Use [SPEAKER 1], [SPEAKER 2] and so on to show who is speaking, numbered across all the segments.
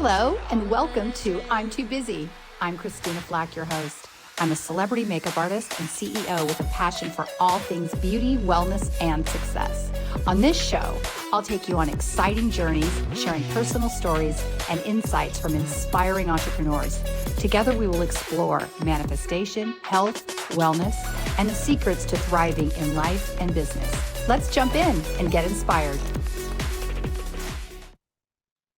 [SPEAKER 1] Hello, and welcome to I'm Too Busy. I'm Christina Flack, your host. I'm a celebrity makeup artist and CEO with a passion for all things beauty, wellness, and success. On this show, I'll take you on exciting journeys, sharing personal stories and insights from inspiring entrepreneurs. Together, we will explore manifestation, health, wellness, and the secrets to thriving in life and business. Let's jump in and get inspired.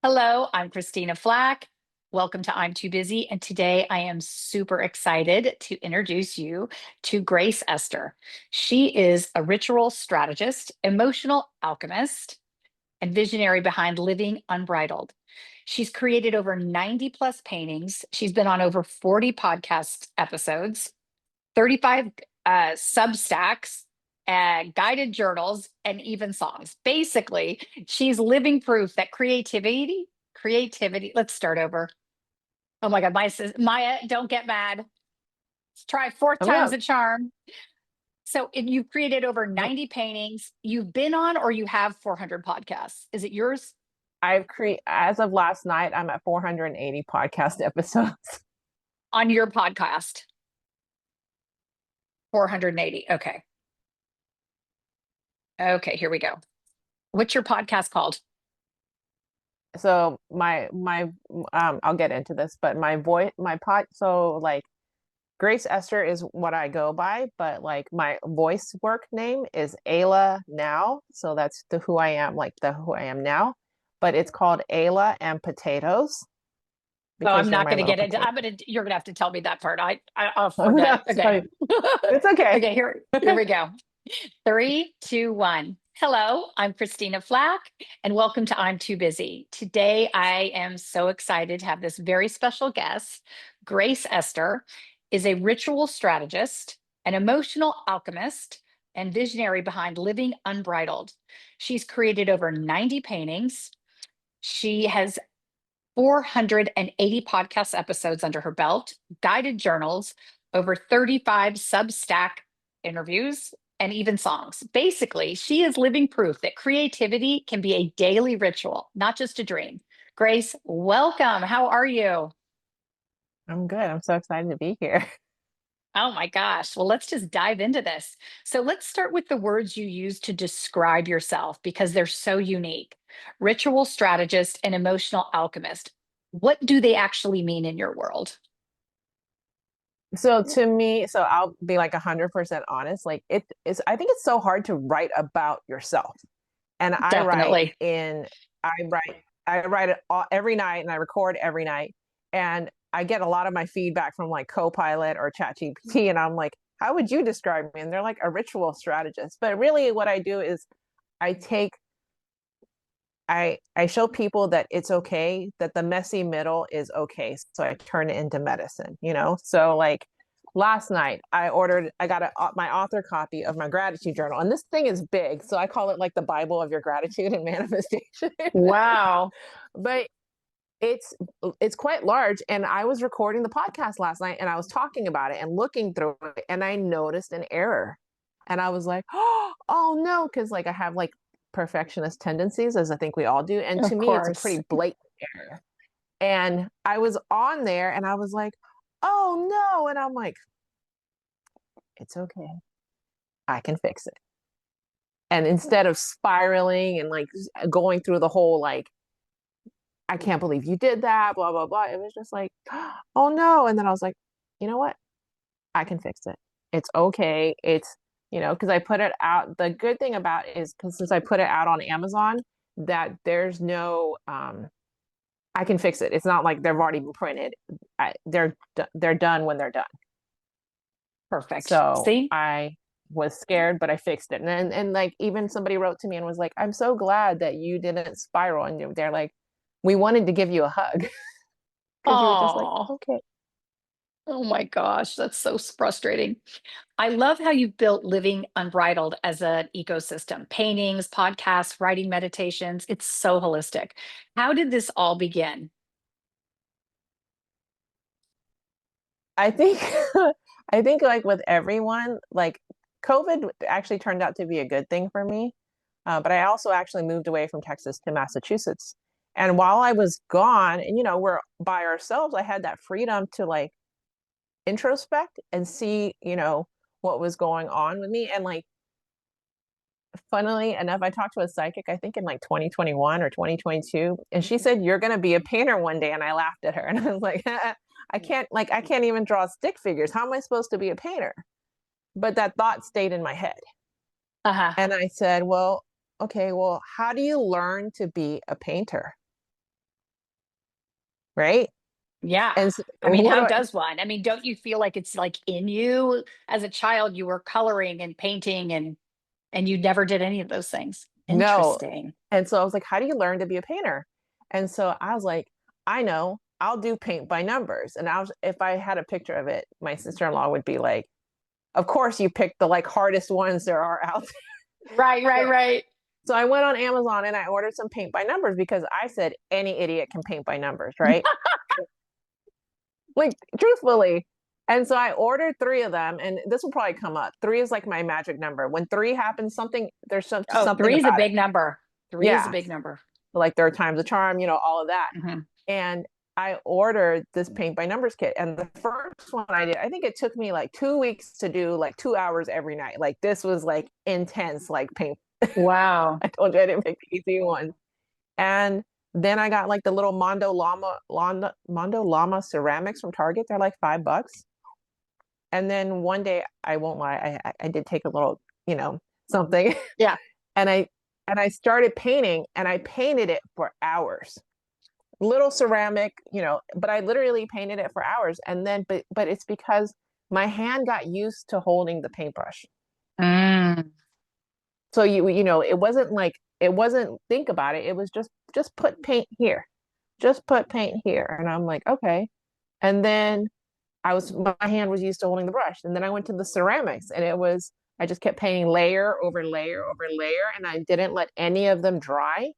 [SPEAKER 1] Hello, I'm Christina Flack. Welcome to I'm Too Busy. And today I am super excited to introduce you to Grace Esther. She is a ritual strategist, emotional alchemist, and visionary behind Living Unbridled. She's created over 90 plus paintings. She's been on over 40 podcast episodes, 35 Substacks, guided journals, and even songs. Basically, she's living proof that creativity, let's start over. Oh my God, Maya, don't get mad. Let's try fourth time's a charm. So you've created over 90 paintings. You've been on or you have 400 podcasts. Is it yours?
[SPEAKER 2] As of last night, I'm at 480 podcast episodes.
[SPEAKER 1] On your podcast. 480. Okay. Okay, here we go. What's your podcast called?
[SPEAKER 2] So I'll get into this, but Grace Esther is what I go by, but like my voice work name is Ayla Now. So that's who I am, who I am now, but it's called Ayla and Potatoes.
[SPEAKER 1] Oh, I'm not going to get into. You're going to have to tell me that part. I'll forget. Okay.
[SPEAKER 2] It's okay.
[SPEAKER 1] Okay. Here we go. 3, 2, 1. Hello, I'm Christina Flack, and welcome to I'm Too Busy. Today, I am so excited to have this very special guest. Grace Esther is a ritual strategist, an emotional alchemist, and visionary behind Living Unbridled. She's created over 90 paintings. She has 480 podcast episodes under her belt, guided journals, over 35 Substack interviews, and even songs. Basically, she is living proof that creativity can be a daily ritual, not just a dream. Grace, welcome. How are you?
[SPEAKER 2] I'm good. I'm so excited to be here.
[SPEAKER 1] Oh my gosh. Well, let's just dive into this. So let's start with the words you use to describe yourself because they're so unique. Ritual strategist and emotional alchemist. What do they actually mean in your world?
[SPEAKER 2] So to me, I'll be like 100% honest. Like I think it's so hard to write about yourself. And
[SPEAKER 1] Definitely.
[SPEAKER 2] I write it every night and I record every night. And I get a lot of my feedback from like Copilot or ChatGPT. And I'm like, how would you describe me? And they're like a ritual strategist. But really what I do is I show people that it's okay, that the messy middle is okay. So I turn it into medicine, So like last night I got my author copy of my gratitude journal, and this thing is big. So I call it like the Bible of your gratitude and manifestation.
[SPEAKER 1] Wow.
[SPEAKER 2] But it's quite large. And I was recording the podcast last night and I was talking about it and looking through it and I noticed an error. And I was like, oh no, because like I have like perfectionist tendencies, as I think we all do. And to me, it's a pretty blatant error. And I was on there and I was like, oh no. And I'm like, it's okay. I can fix it. And instead of spiraling and like going through the whole, like, I can't believe you did that, blah, blah, blah. It was just like, oh no. And then I was like, you know what? I can fix it. It's okay. It's, because I put it out. The good thing about it is because since I put it out on Amazon, that there's no, I can fix it. It's not like they've already been printed. They're done when they're done.
[SPEAKER 1] Perfect.
[SPEAKER 2] So
[SPEAKER 1] see,
[SPEAKER 2] I was scared, but I fixed it. And like even somebody wrote to me and was like, I'm so glad that you didn't spiral. And they're like, we wanted to give you a hug because you were just like, okay.
[SPEAKER 1] Oh my gosh, that's so frustrating. I love how you've built Living Unbridled as an ecosystem, paintings, podcasts, writing meditations. It's so holistic. How did this all begin?
[SPEAKER 2] I think I think like with everyone, like COVID actually turned out to be a good thing for me. But I also actually moved away from Texas to Massachusetts. And while I was gone, and we're by ourselves, I had that freedom to like introspect and see, what was going on with me. And like, funnily enough, I talked to a psychic, I think in like 2021 or 2022, and she said, "You're going to be a painter one day." And I laughed at her and I was like, I can't even draw stick figures. How am I supposed to be a painter? But that thought stayed in my head.
[SPEAKER 1] Uh-huh.
[SPEAKER 2] And I said, well, okay, well, how do you learn to be a painter? Right.
[SPEAKER 1] Yeah.
[SPEAKER 2] And so,
[SPEAKER 1] I mean,
[SPEAKER 2] what do
[SPEAKER 1] how
[SPEAKER 2] I,
[SPEAKER 1] does one? I mean, don't you feel like it's like in you as a child you were coloring and painting and you never did any of those things?
[SPEAKER 2] no.
[SPEAKER 1] Interesting.
[SPEAKER 2] And so I was like, how do you learn to be a painter? And so I was like, I know, I'll do paint by numbers. And if I had a picture of it, my sister-in-law would be like, of course you picked the like hardest ones there are out
[SPEAKER 1] Right,
[SPEAKER 2] there.
[SPEAKER 1] right, right.
[SPEAKER 2] So I went on Amazon and I ordered some paint by numbers because I said any idiot can paint by numbers, right? Like truthfully. And so I ordered three of them, and this will probably come up. Three is like my magic number. When three happens, there's
[SPEAKER 1] Oh,
[SPEAKER 2] something
[SPEAKER 1] three is a
[SPEAKER 2] about it.
[SPEAKER 1] big number. Three is a
[SPEAKER 2] Yeah,
[SPEAKER 1] big number.
[SPEAKER 2] like third time's a charm, all of that.
[SPEAKER 1] Hmm.
[SPEAKER 2] And I ordered this paint by numbers kit, and the first one I did, I think it took me like 2 weeks to do, like 2 hours every night. Like this was like intense, like paint.
[SPEAKER 1] Wow.
[SPEAKER 2] I told you I didn't pick the easy ones. And then I got like the little Mondo Llama ceramics from Target. They're like $5. And then one day, I won't lie, I did take a little, something,
[SPEAKER 1] Yeah.
[SPEAKER 2] and I started painting, and I painted it for hours. Little ceramic, but I literally painted it for hours. And then, but it's because my hand got used to holding the paintbrush.
[SPEAKER 1] Mm.
[SPEAKER 2] So it wasn't think about it. It was just put paint here, just put paint here, and I'm like, okay. And then my hand was used to holding the brush. And then I went to the ceramics, and I just kept painting layer over layer over layer, and I didn't let any of them dry.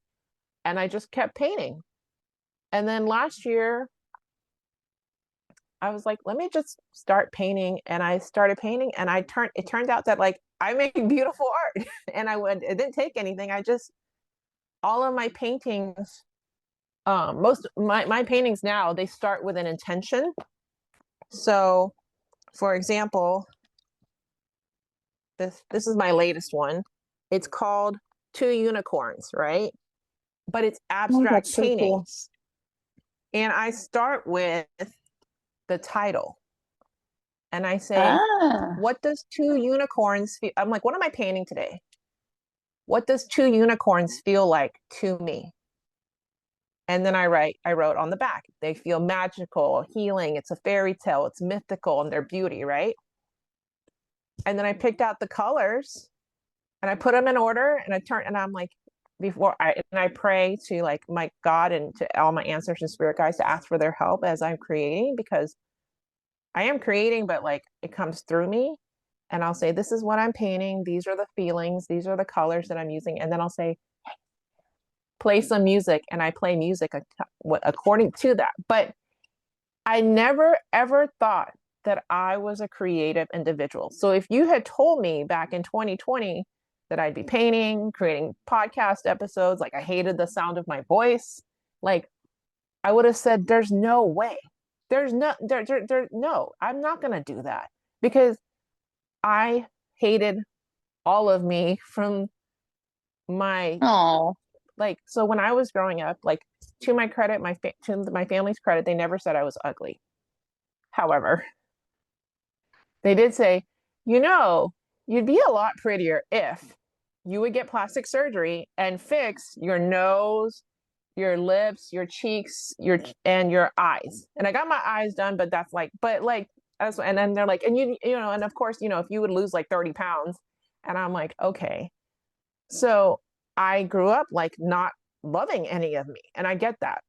[SPEAKER 2] And I just kept painting. And then last year, I was like, let me just start painting. And I started painting, and it turned out that like I make beautiful art. And it didn't take anything. All of my paintings, most my paintings now, they start with an intention. So for example, this is my latest one. It's called Two Unicorns, right? But it's
[SPEAKER 1] Oh,
[SPEAKER 2] abstract
[SPEAKER 1] that's so cool.
[SPEAKER 2] paintings. And I start with the title, and I say,
[SPEAKER 1] Ah.
[SPEAKER 2] what does two unicorns feel? I'm like, what am I painting today? What does two unicorns feel like to me? And then I wrote on the back, they feel magical, healing, it's a fairy tale, it's mythical, and their beauty, right? And then I picked out the colors, and I put them in order, and I'm like, I pray to like my God and to all my ancestors and spirit guides to ask for their help as I'm creating, because I am creating, but like it comes through me. And I'll say, this is what I'm painting. These are the feelings. These are the colors that I'm using. And then I'll say, play some music. And I play music according to that. But I never, ever thought that I was a creative individual. So if you had told me back in 2020 that I'd be painting, creating podcast episodes, like I hated the sound of my voice, like I would have said, there's no way. No, I'm not going to do that, because I hated all of me from my,
[SPEAKER 1] Oh.
[SPEAKER 2] like, so when I was growing up, like, to my credit, to my family's credit, they never said I was ugly. However, they did say, you know, you'd be a lot prettier if you would get plastic surgery and fix your nose, your lips, your cheeks, and your eyes. And I got my eyes done, but and then they're like, and and of course, if you would lose like 30 pounds. And I'm like, okay. So I grew up like not loving any of me. And I get that.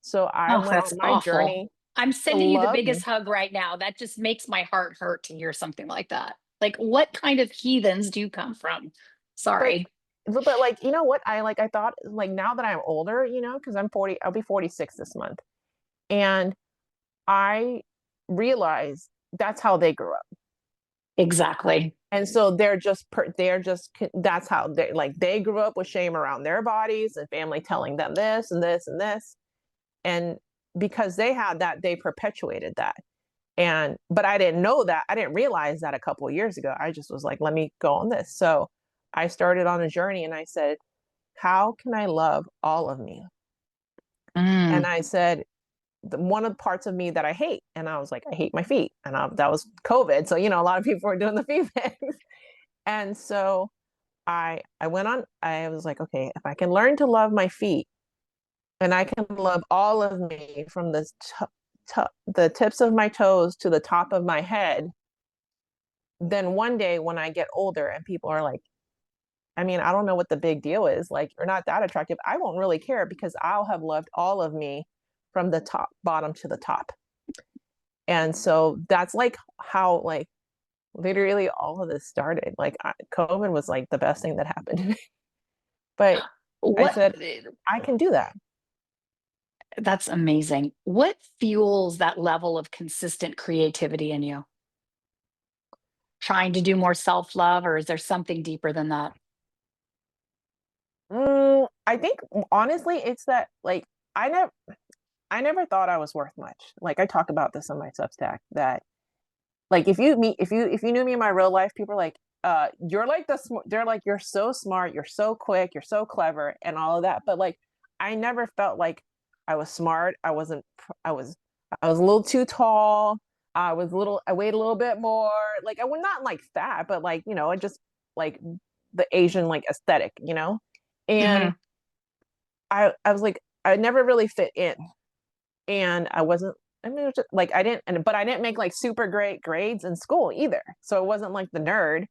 [SPEAKER 2] So I
[SPEAKER 1] Oh,
[SPEAKER 2] went
[SPEAKER 1] that's
[SPEAKER 2] on my
[SPEAKER 1] awful.
[SPEAKER 2] journey
[SPEAKER 1] I'm
[SPEAKER 2] to
[SPEAKER 1] sending you the
[SPEAKER 2] love me.
[SPEAKER 1] biggest hug right now. That just makes my heart hurt to hear something like that. Like, what kind of heathens do you come from?
[SPEAKER 2] But
[SPEAKER 1] Sorry.
[SPEAKER 2] but like, you know what? I thought, like, now that I'm older, because I'm 40, I'll be 46 this month. And I realized that's how they grew up.
[SPEAKER 1] Exactly.
[SPEAKER 2] And so they're just that's how they like they grew up with shame around their bodies and family telling them this and this and this. And because they had that, they perpetuated that. And but I didn't know that. I didn't realize that a couple of years ago. I just was like, let me go on this. So I started on a journey and I said, how can I love all of me? And
[SPEAKER 1] Mm.
[SPEAKER 2] I said, one of the parts of me that I hate. And I was like, I hate my feet. And that was COVID. So, a lot of people were doing the feet things. And so I went on, I was like, okay, if I can learn to love my feet and I can love all of me from the tips of my toes to the top of my head, then one day when I get older and people are like, I mean, I don't know what the big deal is. Like, you're not that attractive. I won't really care because I'll have loved all of me from the top, bottom to the top. And so that's like how, like, literally all of this started. Like, COVID was like the best thing that happened to me. But I
[SPEAKER 1] What
[SPEAKER 2] said, I can do that.
[SPEAKER 1] That's amazing. What fuels that level of consistent creativity in you? Trying to do more self-love, or is there something deeper than that?
[SPEAKER 2] I think honestly, it's that like I never I never thought I was worth much. Like I talk about this on my Substack that like if you knew me in my real life, people are like, you're like they're like, you're so smart, you're so quick, you're so clever, and all of that. But like I never felt like I was smart. I was I was a little too tall. I weighed a little bit more. Like I was not like fat, but like, it just like the Asian like aesthetic. And
[SPEAKER 1] Hmm.
[SPEAKER 2] I was like, I never really fit in. And I wasn't, I mean, it was just, like but I didn't make like super great grades in school either. So it wasn't like the nerd.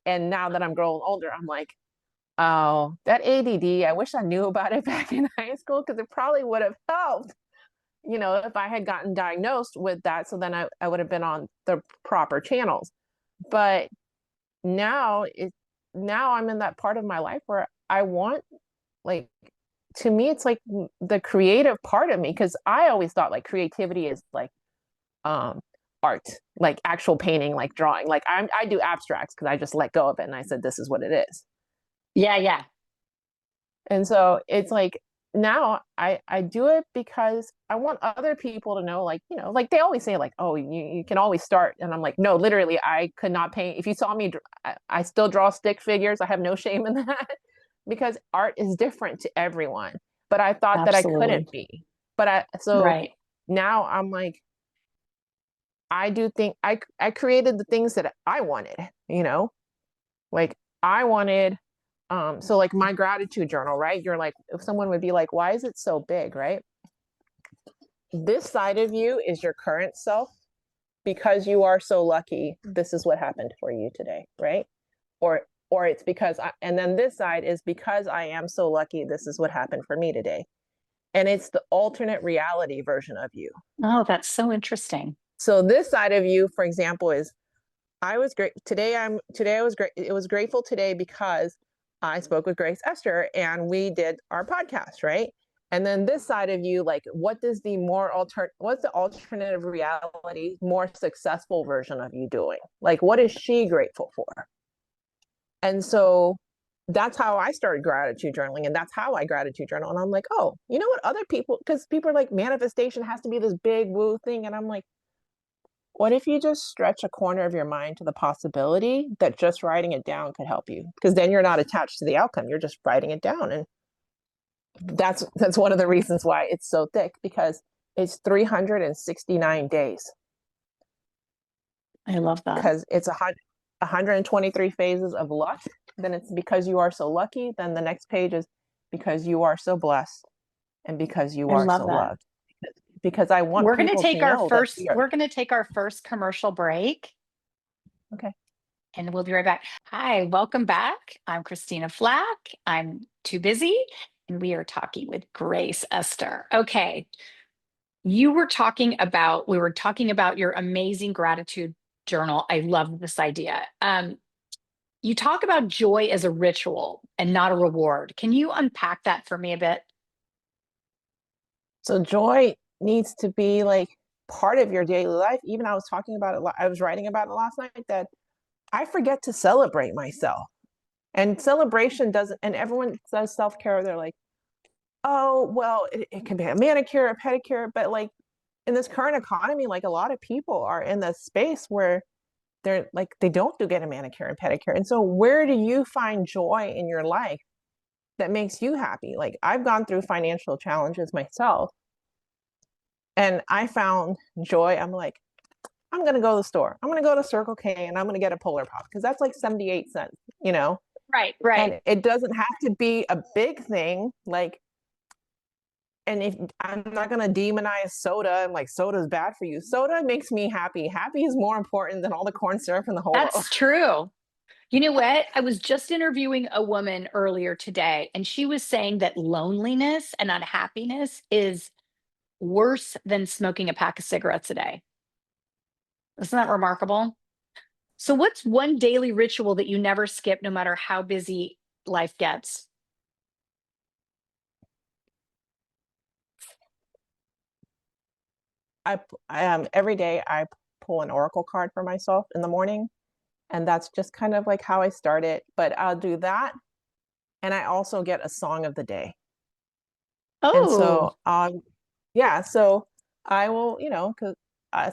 [SPEAKER 2] And now that I'm growing older, I'm like, oh, that ADD, I wish I knew about it back in high school because it probably would have helped, if I had gotten diagnosed with that. So then I would have been on the proper channels. But now now I'm in that part of my life where I want like to me it's like the creative part of me because I always thought like creativity is like um art, like actual painting, like drawing. Like I do abstracts because I just let go of it and I said this is what it is.
[SPEAKER 1] Yeah, yeah.
[SPEAKER 2] And so it's like now I do it because I want other people to know, like, like they always say, like, oh, you can always start. And I'm like, no, literally, I could not paint. If you saw me, I still draw stick figures. I have no shame in that because art is different to everyone. But I thought that I
[SPEAKER 1] Absolutely.
[SPEAKER 2] couldn't be. So
[SPEAKER 1] Right.
[SPEAKER 2] now I'm like, I do think I created the things that I wanted, like I wanted so like my gratitude journal, right? You're like, if someone would be like, why is it so big, right? This side of you is your current self because you are so lucky. This is what happened for you today, right? Or it's and then this side is because I am so lucky. This is what happened for me today. And it's the alternate reality version of you.
[SPEAKER 1] Oh, that's so interesting.
[SPEAKER 2] So this side of you, for example, is I was great today. Today I was great. It was grateful today because I spoke with Grace Esther and we did our podcast, right? And then this side of you, like, what's the alternative reality, more successful version of you doing? Like, what is she grateful for? And so that's how I started gratitude journaling, and that's how I gratitude journal. And I'm like, oh, you know what? Other people, because people are like, manifestation has to be this big woo thing, and I'm like, what if you just stretch a corner of your mind to the possibility that just writing it down could help you? Because then you're not attached to the outcome. You're just writing it down. And that's one of the reasons why it's so thick, because it's 369 days.
[SPEAKER 1] I love that.
[SPEAKER 2] Because it's 123 phases of luck. Then it's because you are so lucky. Then the next page is because you are so blessed and because you
[SPEAKER 1] I
[SPEAKER 2] are
[SPEAKER 1] love
[SPEAKER 2] so
[SPEAKER 1] that.
[SPEAKER 2] loved. Because I want people to know that we are.
[SPEAKER 1] We're going to take our first commercial break
[SPEAKER 2] Okay.
[SPEAKER 1] and we'll be right back. Hi, welcome back. I'm Christina Flack. I'm too busy and we are talking with Grace Esther. Okay. We were talking about your amazing gratitude journal. I love this idea. You talk about joy as a ritual and not a reward. Can you unpack that for me a bit?
[SPEAKER 2] So joy needs to be like part of your daily life. Even I was talking about it, I was writing about it last night that I forget to celebrate myself. And celebration doesn't, and everyone says self-care, they're like, oh, well, it can be a manicure, a pedicure, but like in this current economy, like a lot of people are in the space where they're like, they don't do get a manicure and pedicure. And so where do you find joy in your life that makes you happy? Like I've gone through financial challenges myself and I found joy. I'm like, I'm going to go to the store. I'm going to go to Circle K and I'm going to get a Polar Pop because that's like 78 cents, you know?
[SPEAKER 1] Right, right.
[SPEAKER 2] And it doesn't have to be a big thing. Like, and if I'm not going to demonize soda and like soda is bad for you, soda makes me happy. Happy is more important than all the corn syrup in the whole world.
[SPEAKER 1] That's true. You know what? I was just interviewing a woman earlier today, and she was saying that loneliness and unhappiness is worse than smoking a pack of cigarettes a day. Isn't that remarkable? So, what's one daily ritual that you never skip, no matter how busy life gets?
[SPEAKER 2] Every day I pull an oracle card for myself in the morning, and that's just kind of like how I start it. But I'll do that, and I also get a song of the day. And
[SPEAKER 1] Oh,
[SPEAKER 2] so, yeah, so I will, because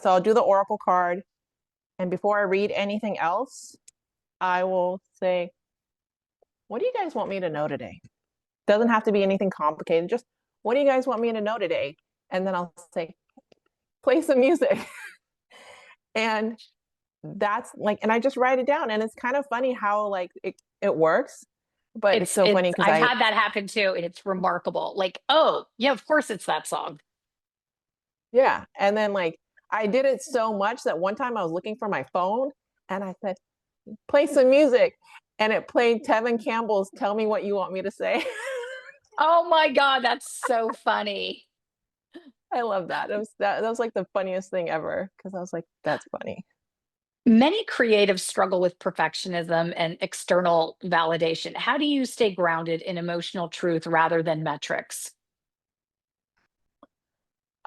[SPEAKER 2] so I'll do the oracle card, and before I read anything else, I will say, "What do you guys want me to know today?" Doesn't have to be anything complicated. Just, "What do you guys want me to know today?" And then I'll say, "Play some music." And that's like, and I just write it down, and it's kind of funny how like it works, but it's so funny because
[SPEAKER 1] I've had that happen too, and it's remarkable. Like, oh, yeah, of course it's that song.
[SPEAKER 2] yeah, and then like I did it so much that one time I was looking for my phone, and I said, "Play some music," and it played Tevin Campbell's "Tell Me What You Want Me to Say."
[SPEAKER 1] Oh my God, that's so funny.
[SPEAKER 2] I love that. That was like the funniest thing ever because I was like, "That's funny."
[SPEAKER 1] Many creatives struggle with perfectionism and external validation. How do you stay grounded in emotional truth rather than metrics?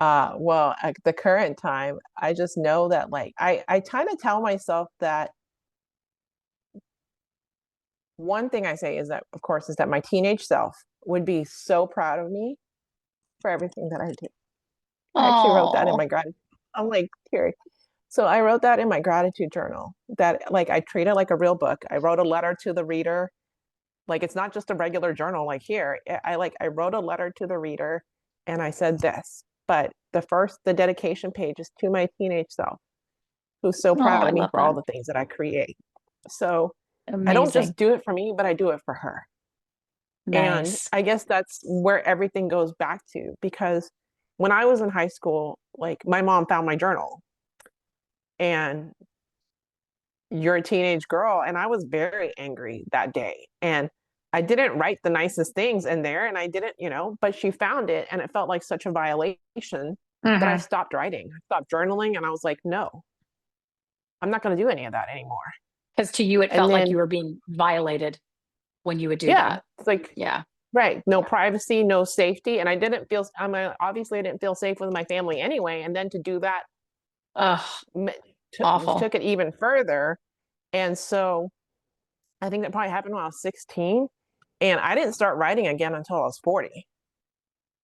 [SPEAKER 2] Well, at the current time, I just know that like I kind of tell myself that one thing I say is that, of course, is that my teenage self would be so proud of me for everything that I do. I actually wrote that in
[SPEAKER 1] Oh,
[SPEAKER 2] my gratitude. I'm like, Terry. So I wrote that in my gratitude journal that like I treat it like a real book. I wrote a letter to the reader. Like it's not just a regular journal like here. I wrote a letter to the reader and I said this, but the dedication page is to my teenage self who's so
[SPEAKER 1] oh,
[SPEAKER 2] proud
[SPEAKER 1] I
[SPEAKER 2] of me
[SPEAKER 1] love
[SPEAKER 2] for all
[SPEAKER 1] that.
[SPEAKER 2] the things that I create. So I don't
[SPEAKER 1] Amazing.
[SPEAKER 2] just do it for me, but I do it for her. And
[SPEAKER 1] Nice.
[SPEAKER 2] I guess that's where everything goes back to because when I was in high school, like my mom found my journal and you're a teenage girl. And I was very angry that day. And I didn't write the nicest things in there and I didn't, but she found it and it felt like such a violation that I
[SPEAKER 1] Because
[SPEAKER 2] stopped writing. I stopped journaling and I was like, no, I'm not going to do any of that anymore.
[SPEAKER 1] to you, it
[SPEAKER 2] And
[SPEAKER 1] felt like
[SPEAKER 2] then,
[SPEAKER 1] you were being violated when you would do
[SPEAKER 2] yeah,
[SPEAKER 1] that.
[SPEAKER 2] it's like,
[SPEAKER 1] Yeah.
[SPEAKER 2] right. No privacy, no safety. And I didn't feel, obviously, I didn't feel safe with my family anyway. And then to do that
[SPEAKER 1] Ugh,
[SPEAKER 2] took
[SPEAKER 1] awful.
[SPEAKER 2] it even further. And so I think that probably happened when I was 16. And I didn't start writing again until I was 40.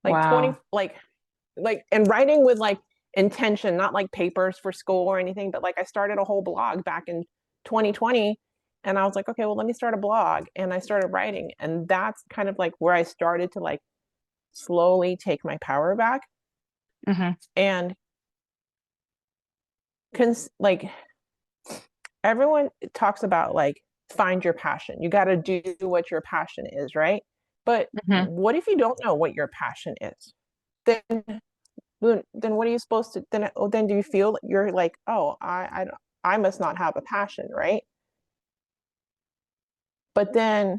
[SPEAKER 2] Like 20,
[SPEAKER 1] Wow.
[SPEAKER 2] and writing with like intention, not like papers for school or anything, but like I started a whole blog back in 2020. And I was like, okay, well, let me start a blog. And I started writing. And that's kind of like where I started to like slowly take my power back.
[SPEAKER 1] Hmm.
[SPEAKER 2] And like everyone talks about like find your passion. You got to do what your passion is, right? But
[SPEAKER 1] Hmm.
[SPEAKER 2] what if you don't know what your passion is? Then then what are you supposed to then do you feel you're like, oh, I must not have a passion, right? But then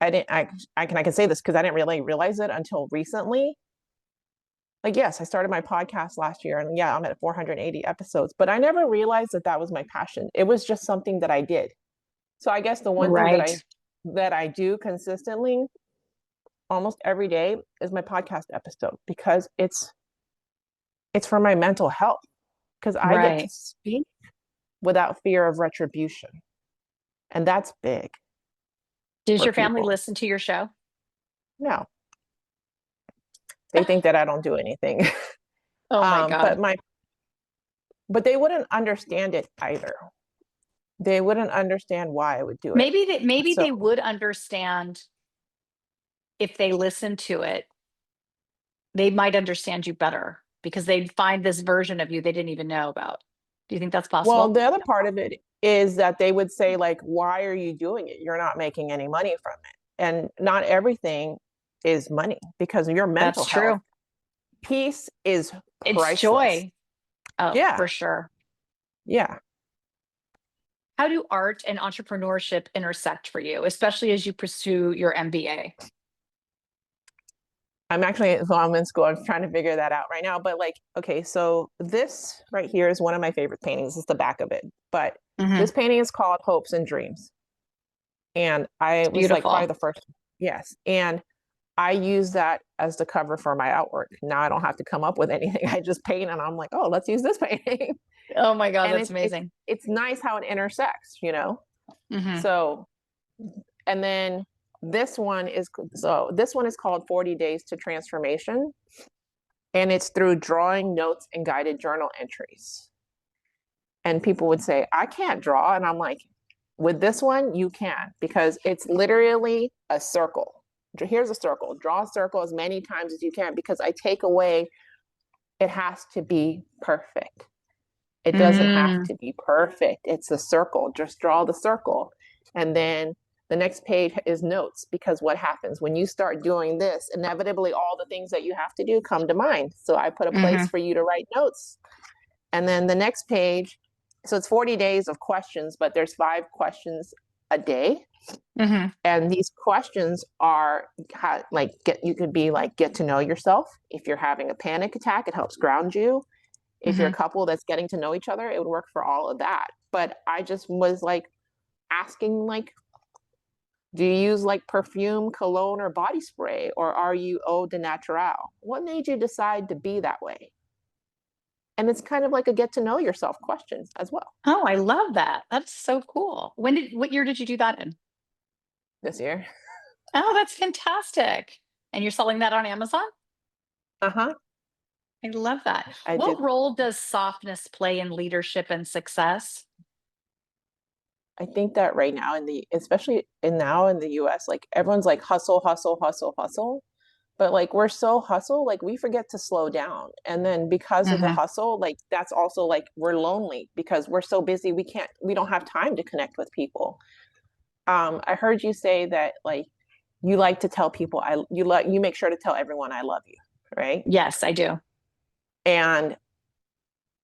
[SPEAKER 2] I didn't I can say this because I didn't really realize it until recently. Like, yes, I started my podcast last year and yeah, I'm at 480 episodes, but I never realized that that was my passion. It was just something that I did. So I guess the one thing
[SPEAKER 1] Right.
[SPEAKER 2] that I do consistently almost every day is my podcast episode because it's for my mental health because I get to
[SPEAKER 1] Right.
[SPEAKER 2] speak without fear of retribution. And that's big
[SPEAKER 1] Does
[SPEAKER 2] for
[SPEAKER 1] your family
[SPEAKER 2] people.
[SPEAKER 1] listen to your show?
[SPEAKER 2] No, they think that I don't do anything.
[SPEAKER 1] Oh my
[SPEAKER 2] um, but
[SPEAKER 1] God.
[SPEAKER 2] my but they wouldn't understand it either. They wouldn't understand why I would do it.
[SPEAKER 1] Maybe they
[SPEAKER 2] So,
[SPEAKER 1] would understand if they listened to it. They might understand you better because they'd find this version of you they didn't even know about. Do you think that's
[SPEAKER 2] well,
[SPEAKER 1] possible?
[SPEAKER 2] the other part of it is that they would say, like, why are you doing it? You're not making any money from it. And not everything is money because of your mental
[SPEAKER 1] That's
[SPEAKER 2] health.
[SPEAKER 1] true.
[SPEAKER 2] Peace is
[SPEAKER 1] It's
[SPEAKER 2] priceless.
[SPEAKER 1] joy. Oh,
[SPEAKER 2] Yeah.
[SPEAKER 1] for sure.
[SPEAKER 2] Yeah.
[SPEAKER 1] How do art and entrepreneurship intersect for you, especially as you pursue your MBA?
[SPEAKER 2] So I'm in school. I'm trying to figure that out right now. But like, okay, so this right here is one of my favorite paintings. It's the back of it. But
[SPEAKER 1] Hmm.
[SPEAKER 2] this painting is called Hopes and Dreams. And I was like probably
[SPEAKER 1] Beautiful.
[SPEAKER 2] the first, yes. And I use that as the cover for my artwork. Now I don't have to come up with anything. I just paint and I'm like, oh, let's use this painting.
[SPEAKER 1] Oh my God,
[SPEAKER 2] And
[SPEAKER 1] that's
[SPEAKER 2] it's
[SPEAKER 1] amazing.
[SPEAKER 2] it's nice how it intersects, you know?
[SPEAKER 1] Hmm.
[SPEAKER 2] So and then this one is called 40 Days to Transformation. And it's through drawing notes and guided journal entries. And people would say, I can't draw. And I'm like, with this one, you can, because it's literally a circle. Here's a circle. Draw a circle as many times as you can, because I take away, it has to be perfect. It doesn't have
[SPEAKER 1] Mm,
[SPEAKER 2] to be perfect. It's a circle. Just draw the circle. And then the next page is notes, because what happens when you start doing this, inevitably all the things that you have to do come to mind. So I put a place
[SPEAKER 1] hmm.
[SPEAKER 2] for you to write notes. And then the next page, so it's 40 days of questions, but there's 5 questions a day.
[SPEAKER 1] Hmm.
[SPEAKER 2] And these questions are like you could be like get to know yourself. If you're having a panic attack, it helps ground you. If you're a
[SPEAKER 1] Hmm.
[SPEAKER 2] couple that's getting to know each other, it would work for all of that. But I just was like asking, like, do you use like perfume, cologne, or body spray, or are you eau de naturel? What made you decide to be that way? And it's kind of like a get to know yourself question as well.
[SPEAKER 1] Oh, I love that. That's so cool. What year did you do that in?
[SPEAKER 2] This year.
[SPEAKER 1] Oh, that's fantastic. And you're selling that on Amazon?
[SPEAKER 2] Uh-huh.
[SPEAKER 1] I love that.
[SPEAKER 2] I
[SPEAKER 1] What
[SPEAKER 2] did.
[SPEAKER 1] role does softness play in leadership and success?
[SPEAKER 2] I think that right now especially in the US, like everyone's like hustle, hustle, hustle, hustle. But like we're so hustle, like we forget to slow down. And then because of the
[SPEAKER 1] Hmm.
[SPEAKER 2] hustle, like that's also like we're lonely because we're so busy, we don't have time to connect with people. I heard you say that like you like to tell people you make sure to tell everyone I love you, right?
[SPEAKER 1] Yes, I do.
[SPEAKER 2] And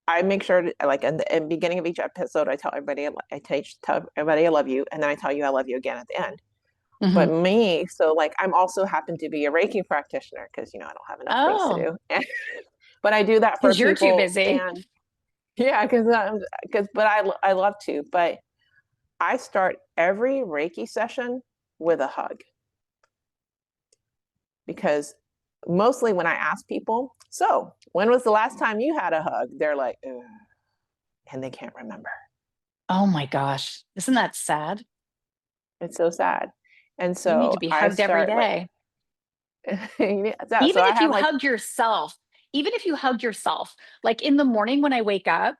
[SPEAKER 2] I make sure to, like in the beginning of each episode, tell everybody I love you, and then I tell you I love you again at the end. But
[SPEAKER 1] Hmm.
[SPEAKER 2] me, so like I'm also happen to be a Reiki practitioner because I don't have enough things to
[SPEAKER 1] Oh,
[SPEAKER 2] do. But I do that for
[SPEAKER 1] because you're too
[SPEAKER 2] people,
[SPEAKER 1] busy.
[SPEAKER 2] and yeah, because but I love to. But I start every Reiki session with a hug, because mostly when I ask people, so when was the last time you had a hug? They're like, ugh, and they can't remember.
[SPEAKER 1] Oh my gosh. Isn't that sad?
[SPEAKER 2] It's so sad. And
[SPEAKER 1] You need
[SPEAKER 2] so
[SPEAKER 1] to be
[SPEAKER 2] I
[SPEAKER 1] hugged every
[SPEAKER 2] start like,
[SPEAKER 1] day.
[SPEAKER 2] yeah, so
[SPEAKER 1] Even
[SPEAKER 2] I
[SPEAKER 1] if
[SPEAKER 2] have
[SPEAKER 1] you
[SPEAKER 2] like,
[SPEAKER 1] hug yourself, even if you hug yourself, like in the morning when I wake up,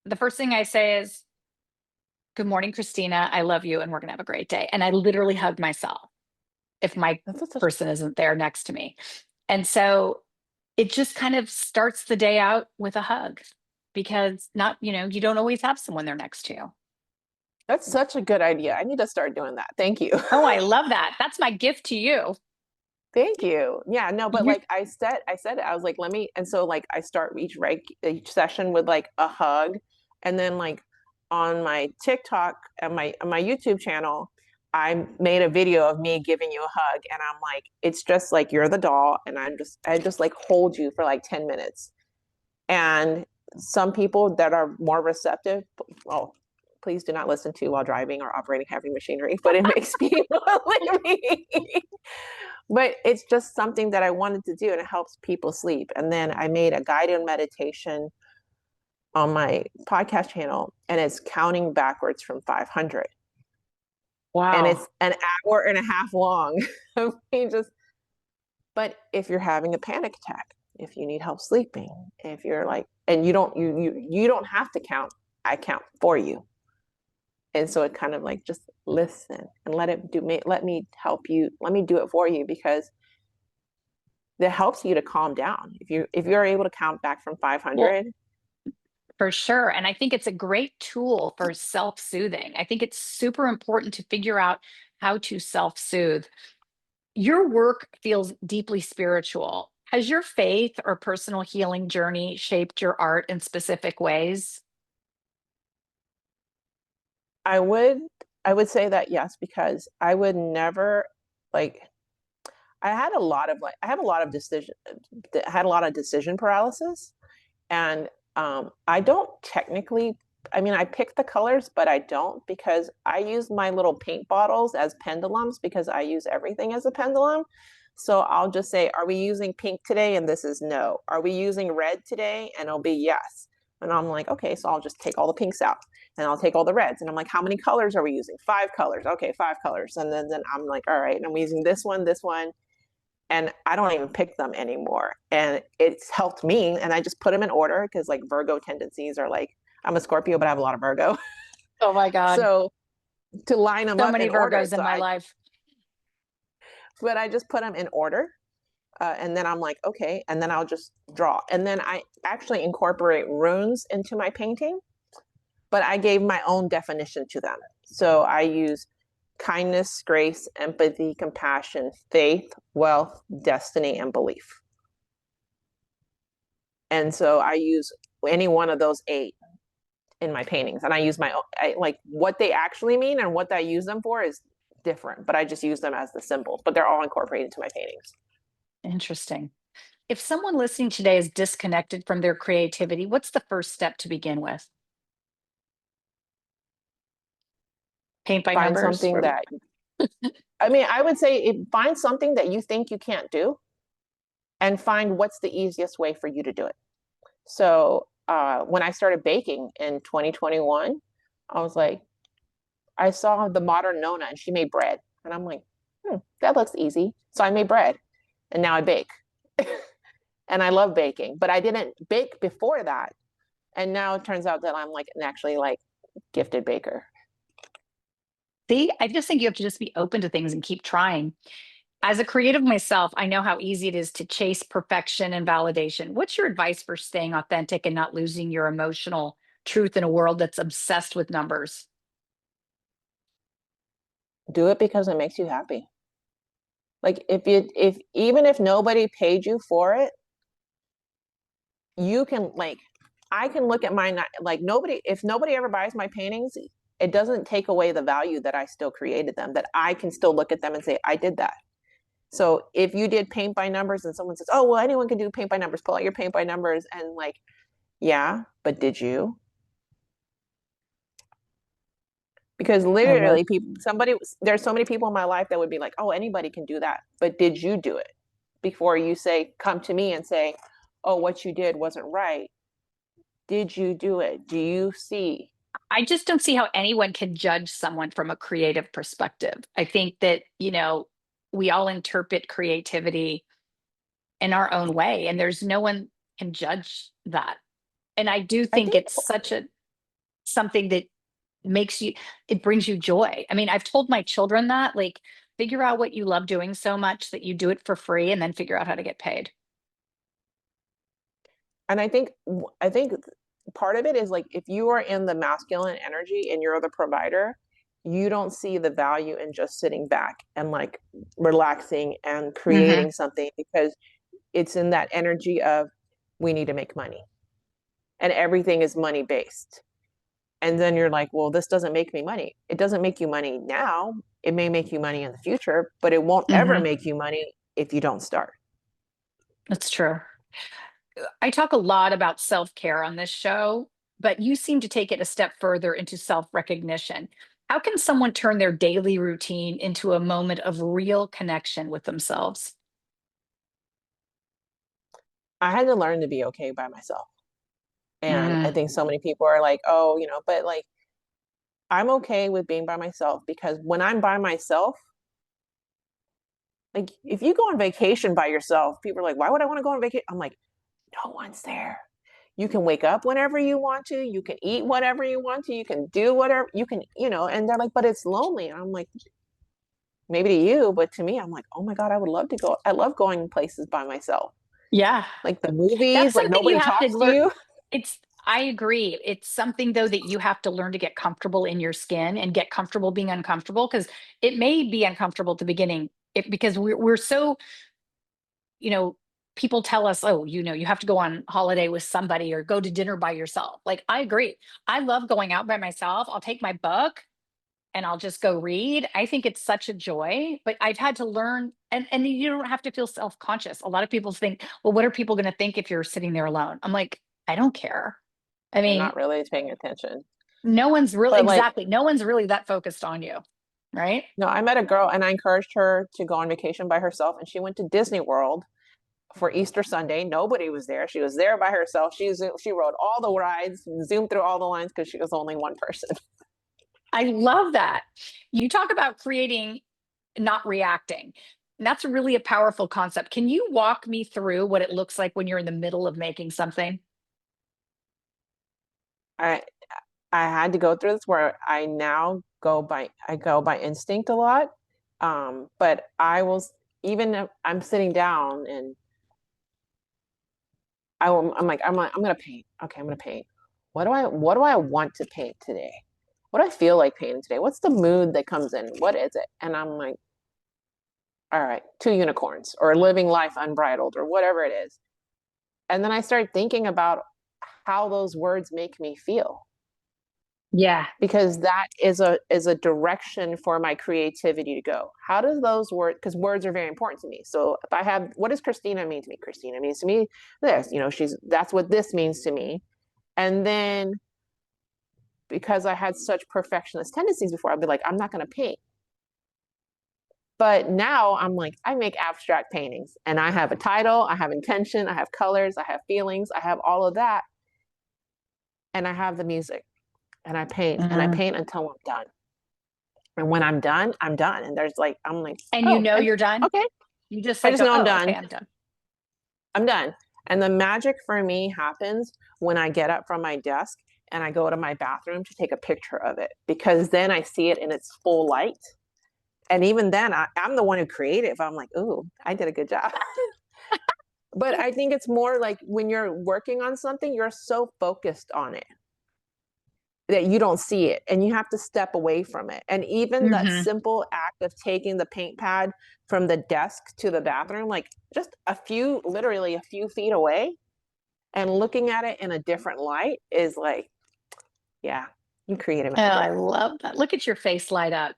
[SPEAKER 1] the first thing I say is, good morning, Christina. I love you, and we're going to have a great day. And I literally hug myself if my
[SPEAKER 2] that's such,
[SPEAKER 1] person isn't there next to me. And so it just kind of starts the day out with a hug because you don't always have someone there next to you.
[SPEAKER 2] that's such a good idea. I need to start doing that. Thank you.
[SPEAKER 1] Oh, I love that. That's my gift to you.
[SPEAKER 2] Thank you. Yeah, no, but
[SPEAKER 1] You
[SPEAKER 2] like I said it, I was like, let me, and so like I start each session with like a hug, and then like on my TikTok and my YouTube channel, I made a video of me giving you a hug, and I'm like, it's just like you're the doll, and I just like hold you for like 10 minutes. And some people that are more receptive, well, please do not listen to while driving or operating heavy machinery, but it makes people like me. But it's just something that I wanted to do, and it helps people sleep. And then I made a guided meditation on my podcast channel, and it's counting backwards from 500. And
[SPEAKER 1] Wow.
[SPEAKER 2] it's an hour and a half long. I mean, just, but if you're having a panic attack, if you need help sleeping, if you're like, and you don't have to count, I count for you. And so it kind of like, just listen and let me help you, let me do it for you, because that helps you to calm down. If you're able to count back from
[SPEAKER 1] Well,
[SPEAKER 2] 500.
[SPEAKER 1] for sure. And I think it's a great tool for self-soothing. I think it's super important to figure out how to self-soothe. Your work feels deeply spiritual. Has your faith or personal healing journey shaped your art in specific ways?
[SPEAKER 2] I would I would say that yes, because I would never, like, I have a lot of decision had a lot of decision paralysis. And I don't technically, I mean, I pick the colors, but I don't, because I use my little paint bottles as pendulums, because I use everything as a pendulum. So I'll just say, are we using pink today? And this is no. Are we using red today? And it'll be yes. And I'm like, okay, so I'll just take all the pinks out and I'll take all the reds. And I'm like, how many colors are we using? 5 colors. Okay, 5 colors. And then I'm like, all right, and I'm using this one, and I don't even pick them anymore. And it's helped me. And I just put them in order, because like Virgo tendencies are like, I'm a Scorpio, but I have a lot of Virgo.
[SPEAKER 1] Oh my God.
[SPEAKER 2] So to line them
[SPEAKER 1] So
[SPEAKER 2] up
[SPEAKER 1] many
[SPEAKER 2] in order.
[SPEAKER 1] Virgos in my life.
[SPEAKER 2] But I just put them in order. And then I'm like, okay. And then I'll just draw. And then I actually incorporate runes into my painting, but I gave my own definition to them. So I use kindness, grace, empathy, compassion, faith, wealth, destiny, and belief. And so I use any one of those 8 in my paintings, and I use my own, like what they actually mean and what I use them for is different, but I just use them as the symbols, but they're all incorporated into my paintings.
[SPEAKER 1] Interesting. If someone listening today is disconnected from their creativity, what's the first step to begin with? Paint by
[SPEAKER 2] Find
[SPEAKER 1] numbers?
[SPEAKER 2] something that, I mean, I would say, find something that you think you can't do, and find what's the easiest way for you to do it. So when I started baking in 2021, I was like, I saw the modern Nona and she made bread. And I'm like, that looks easy. So I made bread and now I bake. And I love baking, but I didn't bake before that. And now it turns out that I'm like an actually like gifted baker.
[SPEAKER 1] See, I just think you have to just be open to things and keep trying. As a creative myself, I know how easy it is to chase perfection and validation. What's your advice for staying authentic and not losing your emotional truth in a world that's obsessed with numbers?
[SPEAKER 2] Do it because it makes you happy. Like if even if nobody paid you for it, you can like, I can look at my, like, nobody, if nobody ever buys my paintings, it doesn't take away the value that I still created them, that I can still look at them and say, I did that. So if you did paint by numbers and someone says, oh, well, anyone can do paint by numbers, pull out your paint by numbers. And like, yeah, but did you? Because
[SPEAKER 1] I love
[SPEAKER 2] literally there's so many people in my life that would be like, oh, anybody can do that. But did you do it? Before you say, come to me and say, oh, what you did wasn't right. Did you do it? Do you see?
[SPEAKER 1] I just don't see how anyone can judge someone from a creative perspective. I think that, we all interpret creativity in our own way, and there's no one can judge that. And I do
[SPEAKER 2] I
[SPEAKER 1] think
[SPEAKER 2] think,
[SPEAKER 1] it's such a something that makes you it brings you joy. I mean, I've told my children that, like, figure out what you love doing so much that you do it for free and then figure out how to get paid.
[SPEAKER 2] and I think part of it is like, if you are in the masculine energy and you're the provider, you don't see the value in just sitting back and like relaxing and
[SPEAKER 1] Hmm.
[SPEAKER 2] creating something, because it's in that energy of, we need to make money and everything is money based. And then you're like, well, this doesn't make me money. It doesn't make you money now. It may make you money in the future, but it won't ever
[SPEAKER 1] Hmm.
[SPEAKER 2] make you money if you don't start.
[SPEAKER 1] That's true. I talk a lot about self-care on this show, but you seem to take it a step further into self-recognition. How can someone turn their daily routine into a moment of real connection with themselves?
[SPEAKER 2] I had to learn to be okay by myself. And I think so many people are like, oh, but like I'm okay with being by myself because when I'm by myself, like if you go on vacation by yourself, people are like, why would I want to go on vacation? I'm like, no one's there. You can wake up whenever you want to, you can eat whatever you want to, you can do whatever you can, and they're like, but it's lonely. And I'm like, maybe to you, but to me, I'm like, oh my God, I would love to go. I love going places by myself.
[SPEAKER 1] Yeah.
[SPEAKER 2] Like the
[SPEAKER 1] That's
[SPEAKER 2] movies, like
[SPEAKER 1] something you
[SPEAKER 2] nobody
[SPEAKER 1] have to
[SPEAKER 2] talks to
[SPEAKER 1] learn.
[SPEAKER 2] you.
[SPEAKER 1] It's, I agree. It's something though that you have to learn to get comfortable in your skin and get comfortable being uncomfortable because it may be uncomfortable at the beginning because we're so, you know, people tell us, oh, you have to go on holiday with somebody or go to dinner by yourself. Like, I agree. I love going out by myself. I'll take my book and I'll just go read. I think it's such a joy, but I've had to learn and you don't have to feel self-conscious. A lot of people think, well, what are people going to think if you're sitting there alone? I'm like, I don't care. I
[SPEAKER 2] They're
[SPEAKER 1] mean,
[SPEAKER 2] not really paying attention.
[SPEAKER 1] no one's really
[SPEAKER 2] But like,
[SPEAKER 1] exactly, no one's really that focused on you, right?
[SPEAKER 2] no, I met a girl and I encouraged her to go on vacation by herself, and she went to Disney World for Easter Sunday. Nobody was there. She was there by herself. She rode all the rides and zoomed through all the lines because she was only one person.
[SPEAKER 1] I love that. You talk about creating, not reacting. And that's really a powerful concept. Can you walk me through what it looks like when you're in the middle of making something?
[SPEAKER 2] I I had to go through this where I go by instinct a lot. But I will even if I'm sitting down and I'm gonna paint. Okay, I'm gonna paint. What do I want to paint today? What do I feel like painting today? What's the mood that comes in? What is it? And I'm like, all right, two unicorns or living life unbridled or whatever it is. And then I start thinking about how those words make me feel
[SPEAKER 1] Yeah.
[SPEAKER 2] because that is a direction for my creativity to go. How does those words, because words are very important to me. So if I have, what does Christina mean to me? Christina means to me this, that's what this means to me. And then because I had such perfectionist tendencies before, I'd be like, I'm not going to paint. But now I'm like, I make abstract paintings and I have a title, I have intention, I have colors, I have feelings, I have all of that. And I have the music and I
[SPEAKER 1] Mhm.
[SPEAKER 2] paint until I'm done. And when I'm done, I'm done. And I'm like,
[SPEAKER 1] And you
[SPEAKER 2] oh,
[SPEAKER 1] know
[SPEAKER 2] and
[SPEAKER 1] you're done.
[SPEAKER 2] okay.
[SPEAKER 1] You just
[SPEAKER 2] I
[SPEAKER 1] like
[SPEAKER 2] just
[SPEAKER 1] go,
[SPEAKER 2] know I'm
[SPEAKER 1] oh, okay,
[SPEAKER 2] done.
[SPEAKER 1] I'm done.
[SPEAKER 2] I'm done. And the magic for me happens when I get up from my desk and I go to my bathroom to take a picture of it because then I see it in its full light. And even then, I'm the one who created it. I'm like, ooh, I did a good job. But I think it's more like when you're working on something, you're so focused on it that you don't see it and you have to step away from it. And even that
[SPEAKER 1] Hmm.
[SPEAKER 2] simple act of taking the paint pad from the desk to the bathroom, like just literally a few feet away and looking at it in a different light is like, yeah, you created
[SPEAKER 1] Oh,
[SPEAKER 2] magic.
[SPEAKER 1] I love that. Look at your face light up.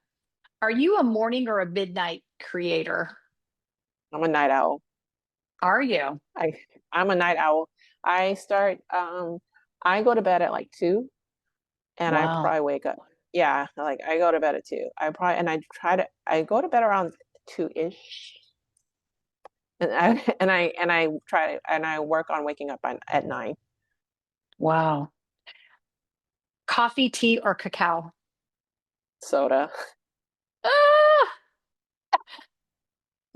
[SPEAKER 1] Are you a morning or a midnight creator?
[SPEAKER 2] I'm a night owl.
[SPEAKER 1] Are you?
[SPEAKER 2] I I'm a night owl. I start I go to bed at like 2 and I
[SPEAKER 1] Wow.
[SPEAKER 2] probably wake up. Yeah, like I go to bed at 2. I go to bed around 2-ish. And I work on waking up at 9.
[SPEAKER 1] Wow. Coffee, tea, or cacao?
[SPEAKER 2] Soda.
[SPEAKER 1] Ah,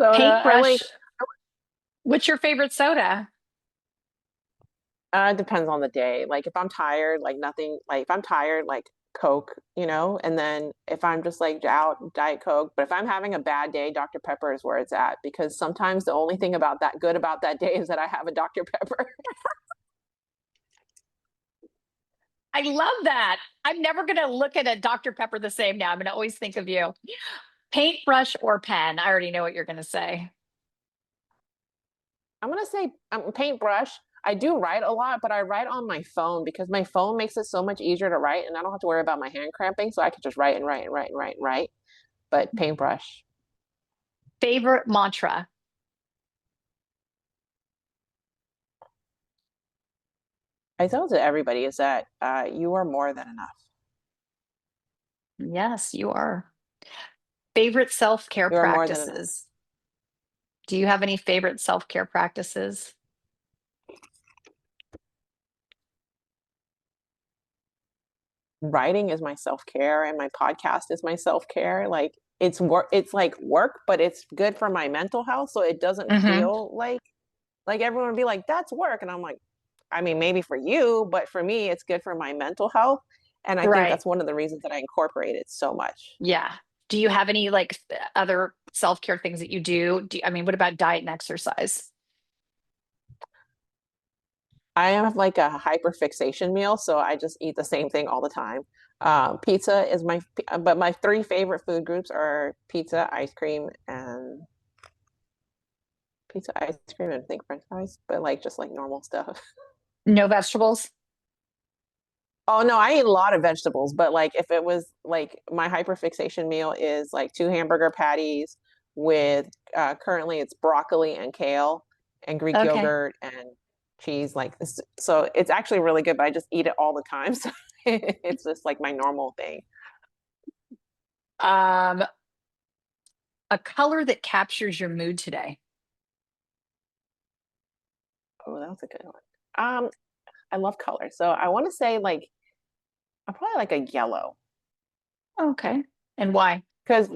[SPEAKER 2] Soda. I like
[SPEAKER 1] paintbrush. What's your favorite soda?
[SPEAKER 2] it depends on the day. Like if I'm tired, like nothing, like if I'm tired, like Coke, and then if I'm just like out, Diet Coke. But if I'm having a bad day, Dr. Pepper is where it's at because sometimes the only thing about that day is that I have a Dr. Pepper.
[SPEAKER 1] I love that. I'm never going to look at a Dr. Pepper the same now. I'm going to always think of you. Paintbrush or pen? I already know what you're going to say.
[SPEAKER 2] I'm gonna say paintbrush. I do write a lot, but I write on my phone because my phone makes it so much easier to write, and I don't have to worry about my hand cramping, so I can just write and write and write and write and write. But paintbrush.
[SPEAKER 1] Favorite mantra?
[SPEAKER 2] I tell to everybody is that you are more than enough.
[SPEAKER 1] Yes, you are. Favorite self-care
[SPEAKER 2] You are more than enough.
[SPEAKER 1] practices? Do you have any favorite self-care practices?
[SPEAKER 2] writing is my self-care and my podcast is my self-care. Like it's work, it's like work, but it's good for my mental health. So it doesn't
[SPEAKER 1] Hmm.
[SPEAKER 2] feel like everyone would be like, that's work. And I'm like, I mean, maybe for you, but for me, it's good for my mental health. And I think
[SPEAKER 1] Right.
[SPEAKER 2] that's one of the reasons that I incorporate it so much.
[SPEAKER 1] Yeah. Do you have any like other self-care things that you do? I mean, what about diet and exercise?
[SPEAKER 2] I have like a hyper fixation meal, so I just eat the same thing all the time. Pizza is but my three favorite food groups are pizza, ice cream, and pizza, ice cream, and I think French fries, but like just like normal stuff.
[SPEAKER 1] No vegetables?
[SPEAKER 2] Oh no, I eat a lot of vegetables, but like if it was like my hyperfixation meal is like two hamburger patties with currently it's broccoli and kale and Greek
[SPEAKER 1] Okay.
[SPEAKER 2] yogurt and cheese like this. So it's actually really good, but I just eat it all the time. So it's just like my normal thing.
[SPEAKER 1] Um, a color that captures your mood today.
[SPEAKER 2] Oh, that was a good one. Um, I love color. So I want to say like I'm probably like a yellow.
[SPEAKER 1] Okay. And why?
[SPEAKER 2] Because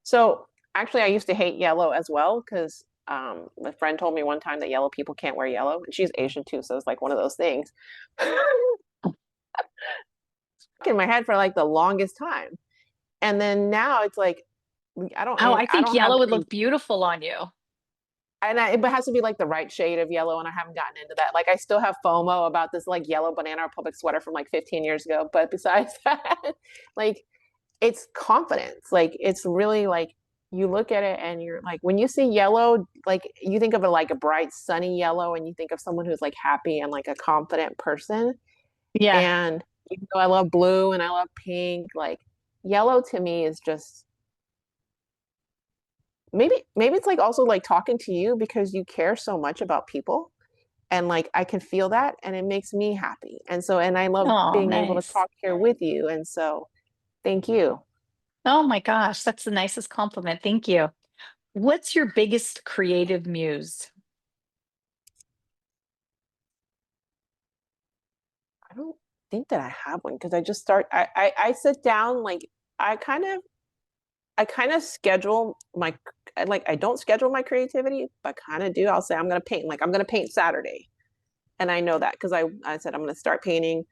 [SPEAKER 2] so actually, I used to hate yellow as well because a friend told me one time that yellow people can't wear yellow, and she's Asian too, so it's like one of those things. In my head for like the longest time, and then now it's like
[SPEAKER 1] Oh, I
[SPEAKER 2] I
[SPEAKER 1] think
[SPEAKER 2] don't have
[SPEAKER 1] yellow would
[SPEAKER 2] any,
[SPEAKER 1] look beautiful on you.
[SPEAKER 2] it has to be like the right shade of yellow, and I haven't gotten into that. Like I still have FOMO about this like yellow Banana Republic sweater from like 15 years ago, but besides that, like it's confidence. Like it's really like you look at it and you're like when you see yellow, like you think of it like a bright sunny yellow and you think of someone who's like happy and like a confident person.
[SPEAKER 1] Yeah.
[SPEAKER 2] And even though I love blue and I love pink, like yellow to me is just maybe it's like also like talking to you because you care so much about people and like I can feel that and it makes me happy. And so and I love
[SPEAKER 1] Oh,
[SPEAKER 2] being able to
[SPEAKER 1] nice.
[SPEAKER 2] talk here with you. And so thank you.
[SPEAKER 1] Oh my gosh, that's the nicest compliment. Thank you. What's your biggest creative muse?
[SPEAKER 2] I don't think that I have one because I just start I sit down like I kind of I kind of schedule my I don't schedule my creativity, but kind of do. I'll say I'm gonna paint like I'm gonna paint Saturday. And I know that because I said I'm gonna start painting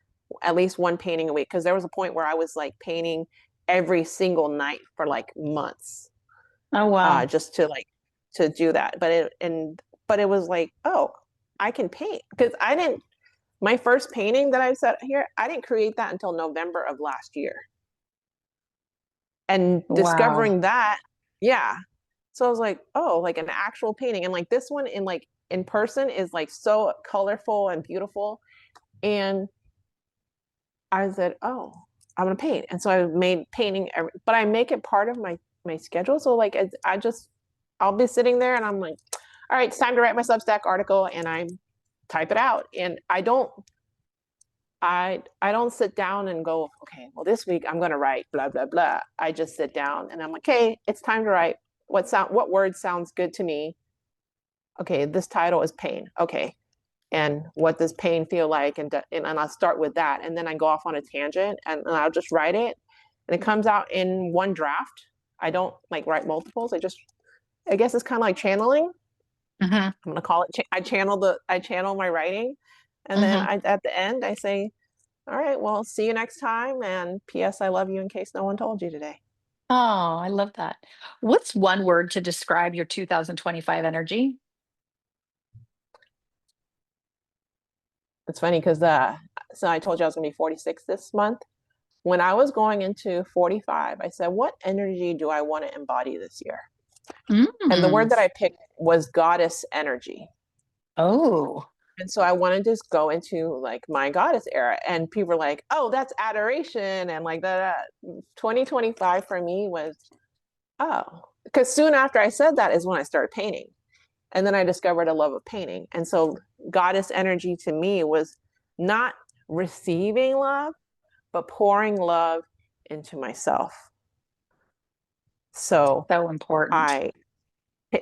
[SPEAKER 2] at least one painting a week because there was a point where I was like painting every single night for like months
[SPEAKER 1] Oh, wow.
[SPEAKER 2] just to like to do that. But it was like, oh, I can paint because I didn't my first painting that I set here, I didn't create that until November of last year. And
[SPEAKER 1] Wow.
[SPEAKER 2] discovering that, yeah. So I was like, oh, like an actual painting. And like this one in person is like so colorful and beautiful. And I said, oh, I'm gonna paint. And so I made painting but I make it part of my schedule. So like I just I'll be sitting there and I'm like, all right, it's time to write my Substack article and I type it out. And I don't sit down and go, okay, well this week I'm gonna write blah blah blah. I just sit down and I'm like, okay, it's time to write. What word sounds good to me? Okay, this title is pain. Okay, and what does pain feel like? And I'll start with that, and then I go off on a tangent and I'll just write it, and it comes out in one draft. I don't like write multiples. I guess it's kind of like channeling.
[SPEAKER 1] Hmm.
[SPEAKER 2] I'm gonna call it. I channel my writing, and then
[SPEAKER 1] Hmm.
[SPEAKER 2] at the end I say, all right, well, see you next time. And P.S. I love you in case no one told you today.
[SPEAKER 1] Oh, I love that. What's one word to describe your 2025 energy?
[SPEAKER 2] It's funny because so I told you I was gonna be 46 this month. When I was going into 45, I said, what energy do I want to embody this year? And the
[SPEAKER 1] Mm.
[SPEAKER 2] word that I picked was goddess energy.
[SPEAKER 1] Oh,
[SPEAKER 2] And so I wanted to just go into like my goddess era. And people were like, oh, that's adoration. And like that 2025 for me was, oh, because soon after I said that is when I started painting. And then I discovered a love of painting. And so goddess energy to me was not receiving love, but pouring love into myself. So
[SPEAKER 1] so important.
[SPEAKER 2] I,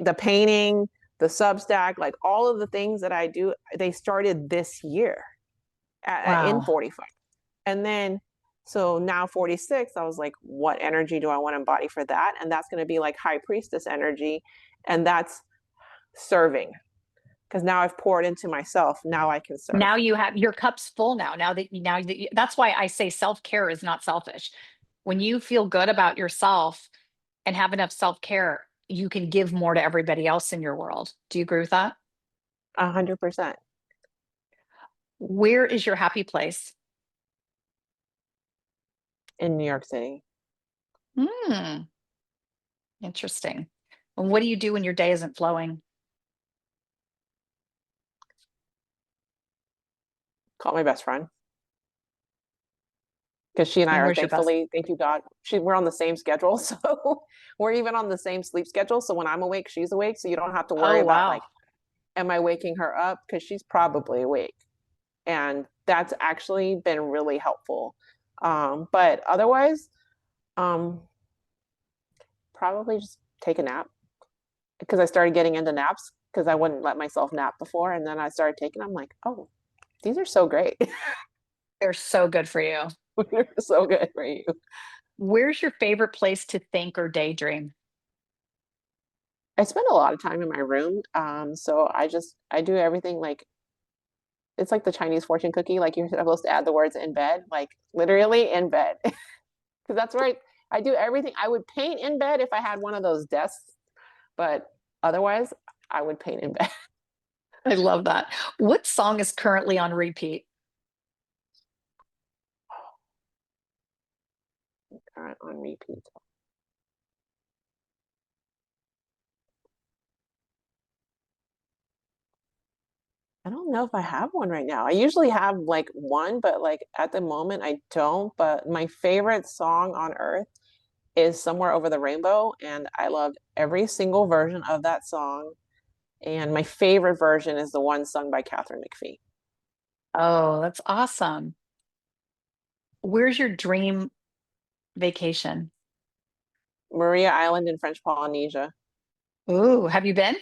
[SPEAKER 2] the painting, the Substack, like all of the things that I do, they started this year in
[SPEAKER 1] Wow.
[SPEAKER 2] 45. And then So now 46, I was like, what energy do I want to embody for that? And that's going to be like high priestess energy. And that's serving. Because now I've poured into myself. Now I can serve.
[SPEAKER 1] Now you have your cup's full that's why I say self-care is not selfish. When you feel good about yourself and have enough self-care, you can give more to everybody else in your world. Do you agree with that?
[SPEAKER 2] 100%
[SPEAKER 1] Where is your happy place?
[SPEAKER 2] in New York City.
[SPEAKER 1] Hmm, interesting. And what do you do when your day isn't flowing?
[SPEAKER 2] Call my best friend. Because she and I
[SPEAKER 1] And
[SPEAKER 2] are
[SPEAKER 1] where's your best?
[SPEAKER 2] thankfully, thank you God, we're on the same schedule. So we're even on the same sleep schedule. So when I'm awake, she's awake. So you don't have to worry
[SPEAKER 1] Oh,
[SPEAKER 2] about
[SPEAKER 1] wow.
[SPEAKER 2] like, am I waking her up? Because she's probably awake. And that's actually been really helpful. But otherwise, um, probably just take a nap because I started getting into naps because I wouldn't let myself nap before. And then I started taking, I'm like, oh, these are so great.
[SPEAKER 1] They're so good for you.
[SPEAKER 2] They're so good for you.
[SPEAKER 1] Where's your favorite place to think or daydream?
[SPEAKER 2] I spend a lot of time in my room. So I do everything like it's like the Chinese fortune cookie. Like you're supposed to add the words in bed, like literally in bed. Because that's where I do everything. I would paint in bed if I had one of those desks, but otherwise I would paint in bed.
[SPEAKER 1] I love that. What song is currently on repeat?
[SPEAKER 2] On repeat. I don't know if I have one right now. I usually have like one, but like at the moment I don't. But my favorite song on earth is Somewhere Over the Rainbow, and I love every single version of that song. And my favorite version is the one sung by Catherine McPhee.
[SPEAKER 1] Oh, that's awesome. Where's your dream vacation?
[SPEAKER 2] Maria Island in French Polynesia.
[SPEAKER 1] Ooh, have you been?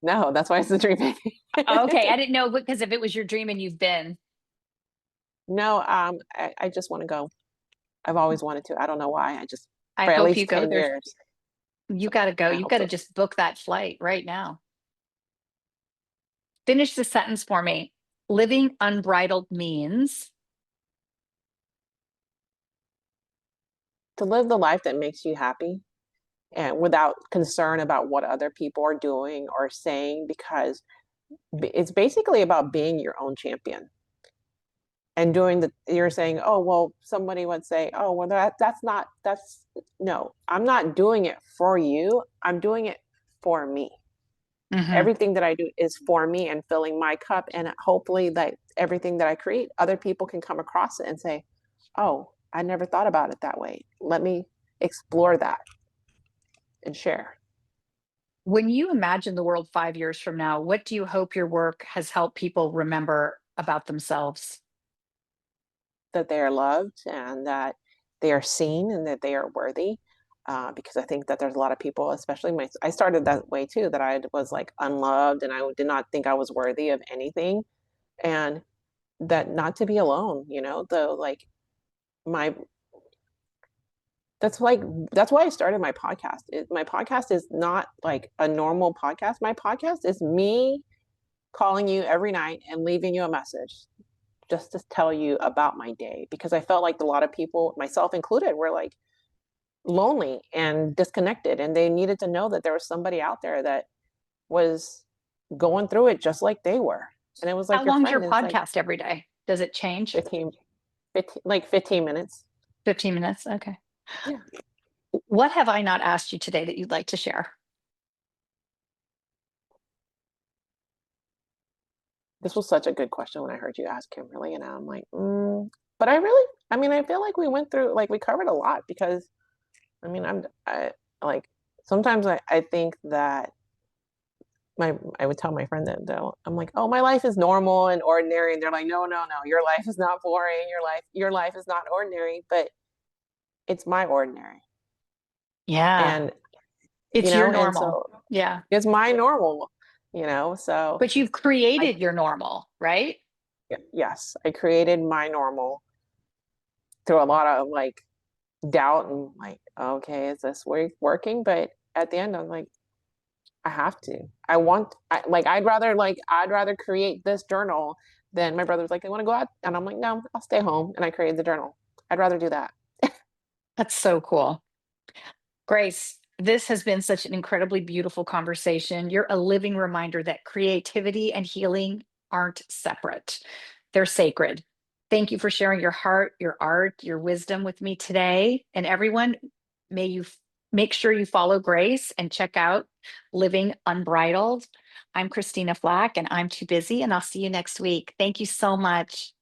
[SPEAKER 2] No, that's why it's the dream vacation.
[SPEAKER 1] Okay, I didn't know because if it was your dream and you've been,
[SPEAKER 2] No, I just want to go. I've always wanted to. I don't know why. I just
[SPEAKER 1] I
[SPEAKER 2] for at
[SPEAKER 1] hope you
[SPEAKER 2] least
[SPEAKER 1] go
[SPEAKER 2] 10
[SPEAKER 1] there.
[SPEAKER 2] years.
[SPEAKER 1] You
[SPEAKER 2] So
[SPEAKER 1] got to go.
[SPEAKER 2] I
[SPEAKER 1] You
[SPEAKER 2] hope
[SPEAKER 1] got to
[SPEAKER 2] so.
[SPEAKER 1] just book that flight right now. Finish the sentence for me. Living unbridled means,
[SPEAKER 2] To live the life that makes you happy and without concern about what other people are doing or saying, because it's basically about being your own champion and doing the you're saying, oh well, somebody would say, oh well, that's not that's no, I'm not doing it for you, I'm doing it for me.
[SPEAKER 1] mhm.
[SPEAKER 2] Everything that I do is for me and filling my cup, and hopefully that everything that I create, other people can come across it and say, oh, I never thought about it that way, let me explore that and share.
[SPEAKER 1] When you imagine the world 5 years from now, what do you hope your work has helped people remember about themselves?
[SPEAKER 2] That they are loved and that they are seen and that they are worthy. Because I think that there's a lot of people, especially I started that way too, that I was like unloved and I did not think I was worthy of anything. And that not to be alone, the like my, that's like, that's why I started my podcast. My podcast is not like a normal podcast. My podcast is me calling you every night and leaving you a message just to tell you about my day because I felt like a lot of people, myself included, were like lonely and disconnected, and they needed to know that there was somebody out there that was going through it just like they were. And it was
[SPEAKER 1] How
[SPEAKER 2] like your
[SPEAKER 1] long's your
[SPEAKER 2] friend. It's like
[SPEAKER 1] podcast every day? Does it change?
[SPEAKER 2] 15, 15 like 15 minutes.
[SPEAKER 1] 15 minutes? Okay.
[SPEAKER 2] Yeah.
[SPEAKER 1] What have I not asked you today that you'd like to share?
[SPEAKER 2] This was such a good question when I heard you ask, Kimberly, and I'm like, but I mean, I feel like we went through, like, we covered a lot because, I mean, I like, sometimes I think that I would tell my friend that though, I'm like, oh, my life is normal and ordinary. And they're like, no, no, no, your life is not boring. Your life is not ordinary, but it's my ordinary.
[SPEAKER 1] Yeah,
[SPEAKER 2] And,
[SPEAKER 1] it's your
[SPEAKER 2] and
[SPEAKER 1] normal.
[SPEAKER 2] so
[SPEAKER 1] Yeah.
[SPEAKER 2] it's my normal, so
[SPEAKER 1] But you've
[SPEAKER 2] I,
[SPEAKER 1] created your normal, right?
[SPEAKER 2] yes, I created my normal. through a lot of like doubt and like, okay, is this working? But at the end, I'm like, I have to. I'd rather create this journal than my brother's like, I want to go out. And I'm like, no, I'll stay home. And I created the journal. I'd rather do that.
[SPEAKER 1] That's so cool. Grace, this has been such an incredibly beautiful conversation. You're a living reminder that creativity and healing aren't separate, they're sacred. Thank you for sharing your heart, your art, your wisdom with me today. And everyone, may you make sure you follow Grace and check out Living Unbridled. I'm Christina Flack, and I'm too busy, and I'll see you next week. Thank you so much.